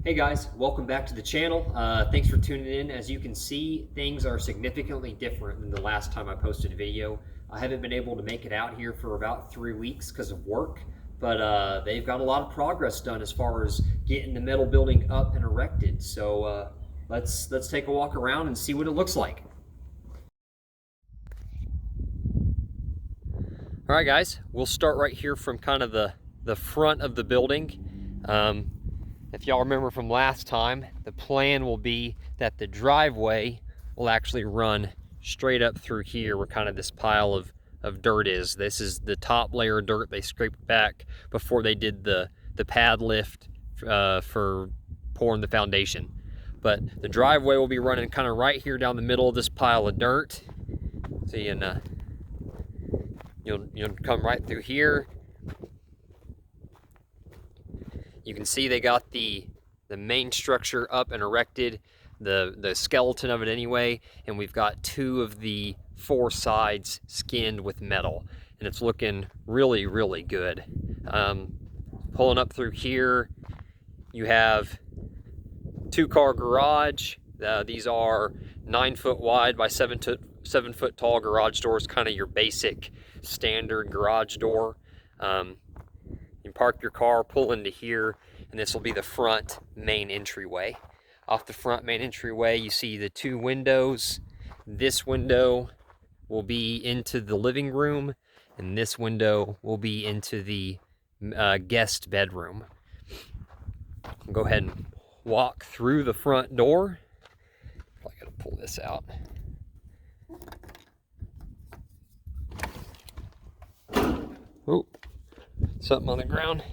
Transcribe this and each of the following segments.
Hey guys, welcome back to the channel. Thanks for tuning in. As you can see, things are significantly different than the last time I posted a video. I haven't been able to make it out here for about 3 weeks because of work, but they've got a lot of progress done as far as getting the metal building up and erected. So let's take a walk around and see what it looks like. All right, guys, we'll start right here from kind of the front of the building. If y'all remember from last time, the plan will be that the driveway will actually run straight up through here where kind of this pile of dirt is. This is the top layer of dirt they scraped back before they did the pad lift for pouring the foundation. But the driveway will be running kind of right here down the middle of this pile of dirt. So you'll come right through here. You can see they got the main structure up and erected, the skeleton of it anyway, and we've got 2 of the 4 sides skinned with metal, and it's looking really, really good. Pulling up through here, you have 2-car garage. These are 9 foot wide by 7 foot tall garage doors, kind of your basic standard garage door. You park your car, pull into here, and this will be the front main entryway. Off the front main entryway, you see the 2 windows. This window will be into the living room, and this window will be into the guest bedroom. I'll go ahead and walk through the front door. Probably gotta pull this out. Oh, something on the ground.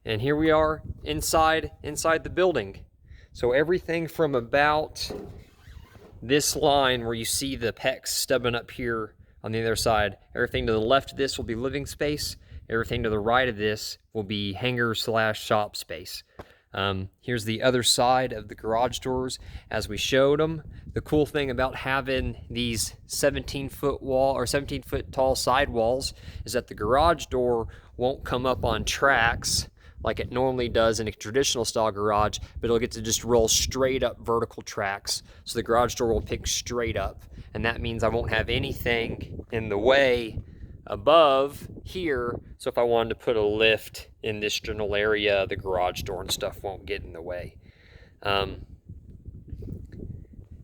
And here we are inside the building. So everything from about this line where you see the pecs stubbing up here on the other side, everything to the left of this will be living space. Everything to the right of this will be hangar / shop space. Here's the other side of the garage doors as we showed them. The cool thing about having these 17-foot wall or 17-foot tall side walls is that the garage door won't come up on tracks like it normally does in a traditional style garage, but it'll get to just roll straight up vertical tracks. So the garage door will pick straight up, and that means I won't have anything in the way above here. So if I wanted to put a lift in this general area, the garage door and stuff won't get in the way.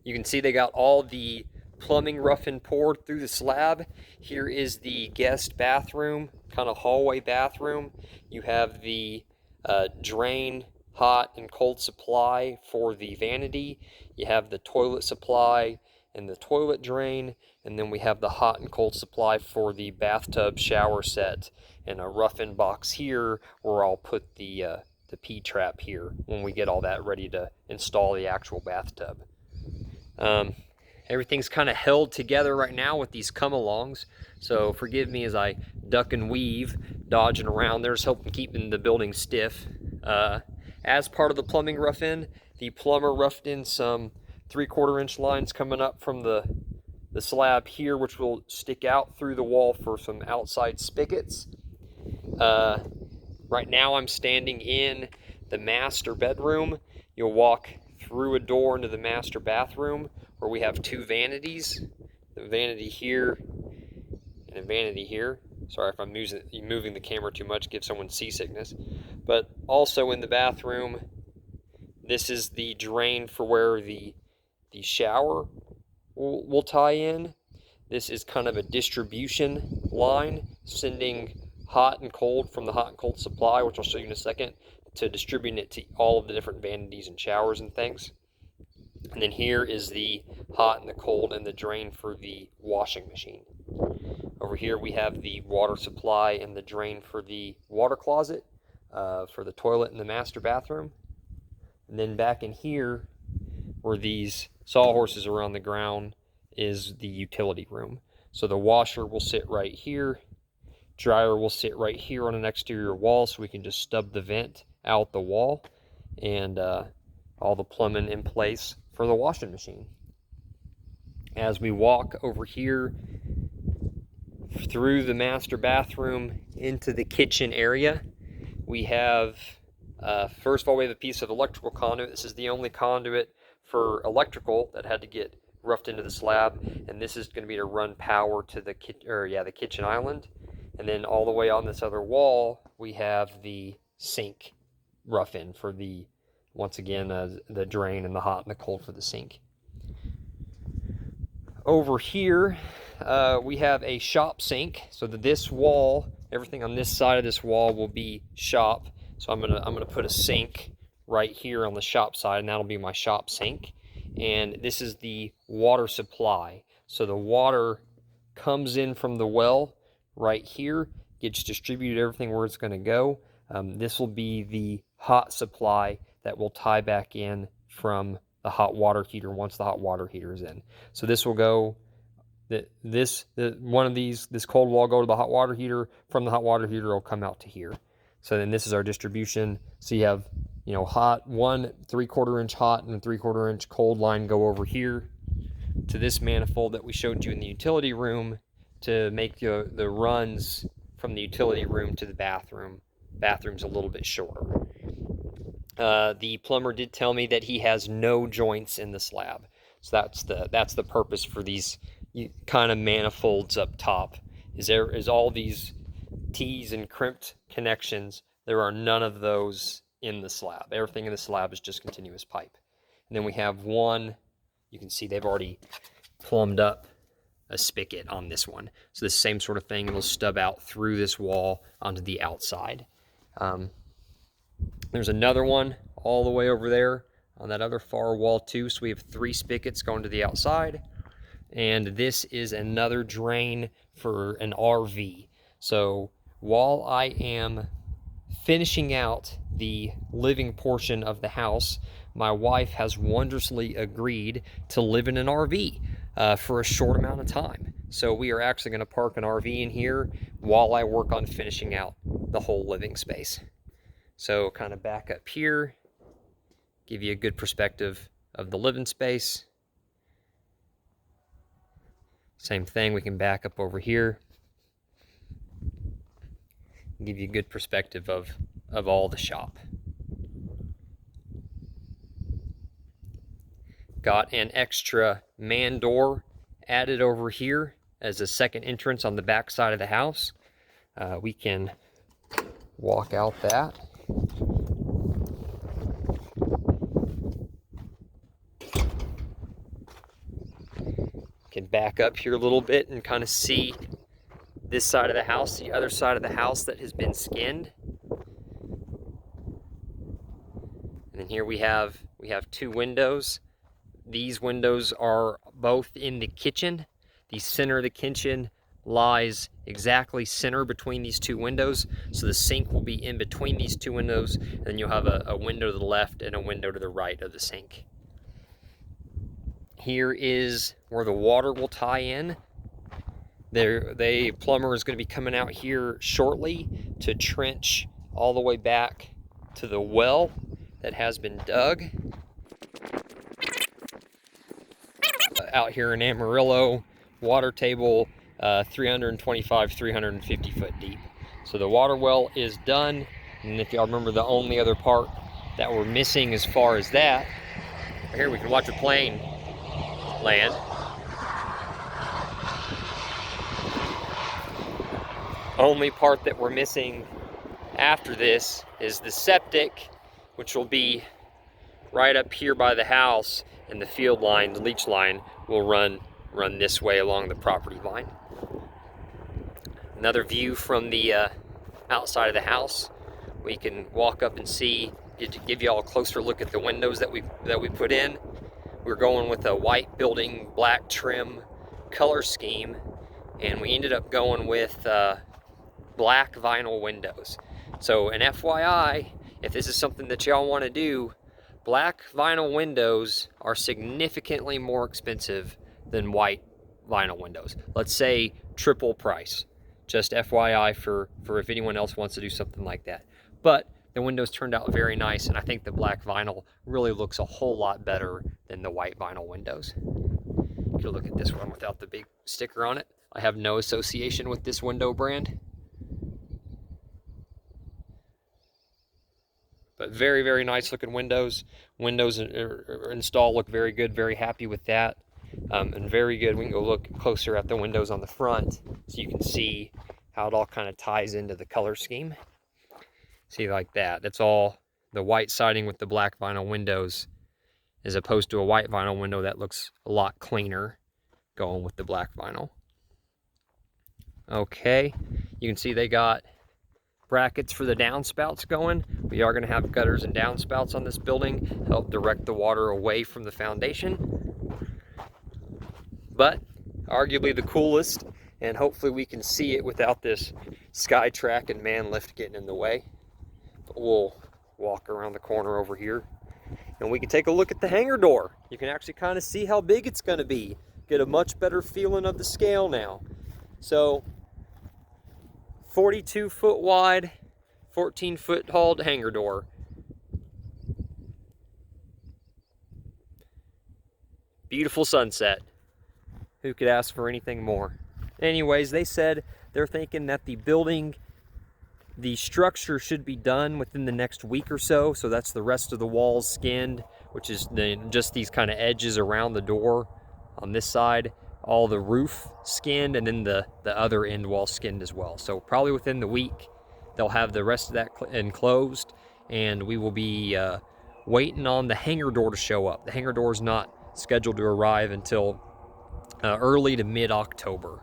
You can see they got all the plumbing rough and poured through the slab. Here is the guest bathroom, kind of hallway bathroom. You have the drain, hot and cold supply for the vanity. You have the toilet supply and the toilet drain, and then we have the hot and cold supply for the bathtub shower set, and a rough-in box here where I'll put the P-trap here when we get all that ready to install the actual bathtub. Everything's kind of held together right now with these come-alongs, so forgive me as I duck and weave, dodging around there, just hoping keeping the building stiff. As part of the plumbing rough-in, the plumber roughed in some 3/4 inch lines coming up from the slab here, which will stick out through the wall for some outside spigots. Right now I'm standing in the master bedroom. You'll walk through a door into the master bathroom where we have 2 vanities, a vanity here and a vanity here. Sorry if I'm moving the camera too much, give someone seasickness. But also in the bathroom, this is the drain for where the shower will tie in. This is kind of a distribution line, sending hot and cold from the hot and cold supply, which I'll show you in a second, to distributing it to all of the different vanities and showers and things. And then here is the hot and the cold and the drain for the washing machine. Over here we have the water supply and the drain for the water closet, for the toilet in the master bathroom. And then back in here, where these sawhorses are on the ground, is the utility room. So the washer will sit right here. Dryer will sit right here on an exterior wall, so we can just stub the vent out the wall, and all the plumbing in place for the washing machine. As we walk over here through the master bathroom into the kitchen area, we have, first of all, we have a piece of electrical conduit. This is the only conduit for electrical that had to get roughed into the slab, and this is going to be to run power to the kitchen island. And then all the way on this other wall, we have the sink rough in for the, once again, the drain and the hot and the cold for the sink. Over here, we have a shop sink, so that this wall, everything on this side of this wall will be shop. So I'm gonna put a sink right here on the shop side, and that'll be my shop sink. And this is the water supply. So the water comes in from the well right here, gets distributed everything where it's going to go. This will be the hot supply that will tie back in from the hot water heater once the hot water heater is in. So this will go, this cold wall go to the hot water heater. From the hot water heater, will come out to here. So then this is our distribution. So you have, hot, 1 3/4 inch hot and a 3/4 inch cold line go over here to this manifold that we showed you in the utility room to make the runs from the utility room to the bathroom. Bathroom's a little bit shorter. The plumber did tell me that he has no joints in the slab. So that's the purpose for these kind of manifolds up top. Is all these T's and crimped connections. There are none of those in the slab. Everything in the slab is just continuous pipe. And then we have one, you can see they've already plumbed up a spigot on this one. So the same sort of thing, it'll stub out through this wall onto the outside. There's another one all the way over there on that other far wall too. So we have 3 spigots going to the outside. And this is another drain for an RV. So while I am finishing out the living portion of the house, my wife has wondrously agreed to live in an RV for a short amount of time. So we are actually going to park an RV in here while I work on finishing out the whole living space. So kind of back up here, give you a good perspective of the living space. Same thing, we can back up over here, give you a good perspective of all the shop. Got an extra man door added over here as a second entrance on the back side of the house. We can walk out that. Can back up here a little bit and kind of see this side of the house, the other side of the house that has been skinned. And then here we have 2 windows. These windows are both in the kitchen. The center of the kitchen lies exactly center between these 2 windows. So the sink will be in between these 2 windows, and then you'll have a window to the left and a window to the right of the sink. Here is where the water will tie in. The plumber is going to be coming out here shortly to trench all the way back to the well that has been dug. Out here in Amarillo, water table 325, 350 foot deep. So the water well is done, and if y'all remember, the only other part that we're missing as far as that, here we can watch a plane land. Only part that we're missing after this is the septic, which will be right up here by the house, and the field line, the leach line, will run this way along the property line. Another view from the outside of the house. We can walk up and see, give you all a closer look at the windows that we put in. We're going with a white building, black trim color scheme, and we ended up going with black vinyl windows. So an FYI, if this is something that y'all want to do, black vinyl windows are significantly more expensive than white vinyl windows. Let's say triple price. Just FYI for if anyone else wants to do something like that. But the windows turned out very nice, and I think the black vinyl really looks a whole lot better than the white vinyl windows. Get a look at this one without the big sticker on it. I have no association with this window brand. But very, very nice looking windows. Windows installed look very good. Very happy with that. And very good. We can go look closer at the windows on the front so you can see how it all kind of ties into the color scheme. See, like that. That's all the white siding with the black vinyl windows, as opposed to a white vinyl window that looks a lot cleaner going with the black vinyl. Okay, you can see they got brackets for the downspouts going. We are going to have gutters and downspouts on this building, help direct the water away from the foundation. But arguably the coolest, and hopefully we can see it without this sky track and man lift getting in the way. But we'll walk around the corner over here and we can take a look at the hangar door. You can actually kind of see how big it's going to be. Get a much better feeling of the scale now. So 42 foot wide, 14 foot tall hangar door. Beautiful sunset. Who could ask for anything more? Anyways, they said they're thinking that the structure should be done within the next week or so. So that's the rest of the walls skinned, which is just these kind of edges around the door on this side. All the roof skinned, and then the other end wall skinned as well. So probably within the week, they'll have the rest of that enclosed, and we will be waiting on the hangar door to show up. The hangar door is not scheduled to arrive until early to mid-October.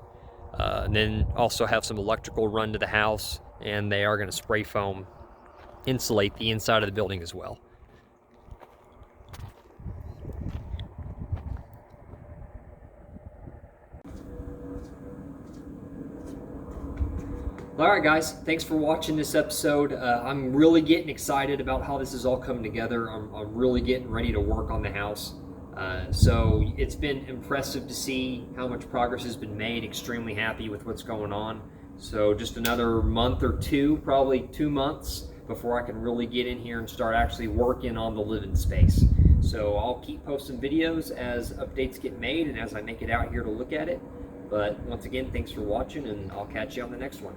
And then also have some electrical run to the house, and they are going to spray foam insulate the inside of the building as well. Alright guys, thanks for watching this episode. I'm really getting excited about how this is all coming together. I'm really getting ready to work on the house. So it's been impressive to see how much progress has been made. Extremely happy with what's going on. So just another month or two, probably 2 months, before I can really get in here and start actually working on the living space. So I'll keep posting videos as updates get made and as I make it out here to look at it. But once again, thanks for watching, and I'll catch you on the next one.